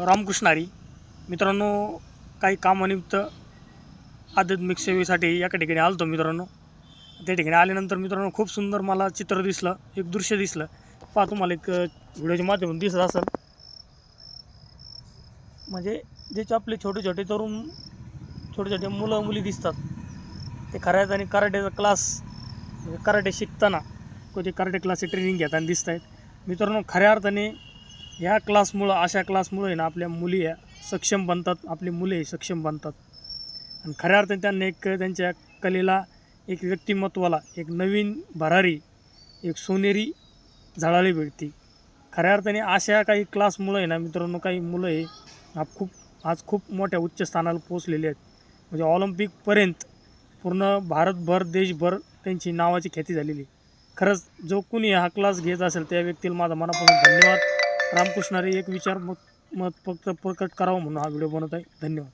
रामकृष्ण हरी. मित्रांनो, काही कामानिमित्त आध्यात्मिक सेवेसाठी एका ठिकाणी आलो होतो मित्रांनो. त्या ठिकाणी आल्यानंतर मित्रांनो खूप सुंदर मला चित्र दिसलं, एक दृश्य दिसलं. पहा तुम्हाला एक व्हिडिओच्या माध्यमातून दिसत असेल. म्हणजे ज्याचे आपले छोटे छोटे तरुण, छोटे छोटे मुलं मुली दिसतात, ते खऱ्या अर्थाने कराटेचा क्लास म्हणजे कराटे शिकताना कोणते कराटे क्लासचे ट्रेनिंग घेताना दिसत आहेत मित्रांनो. खऱ्या अर्थाने ह्या क्लासमुळं, अशा क्लासमुळं आहे ना, आपल्या मुली ह्या सक्षम बनतात, आपली मुले सक्षम बनतात. आणि खऱ्या अर्थाने त्यांना एक त्यांच्या कलेला, एक व्यक्तिमत्वाला एक नवीन भरारी, एक सोनेरी झळाळी भेटते. खऱ्या अर्थाने अशा काही क्लासमुळं आहे ना मित्रांनो, काही मुलं हे आज खूप मोठ्या उच्च स्थानाला पोचलेले आहेत. म्हणजे ऑलिम्पिकपर्यंत पूर्ण भारतभर, देशभर त्यांची नावाची ख्याती झालेली. खरंच जो कोणी हा क्लास घेत असेल त्या व्यक्तीला माझा मनापासून धन्यवाद. रामकृष्ण हरी. एक विचार मत फक्त प्रकट करावं म्हणून हा व्हिडिओ बनवत आहे. धन्यवाद.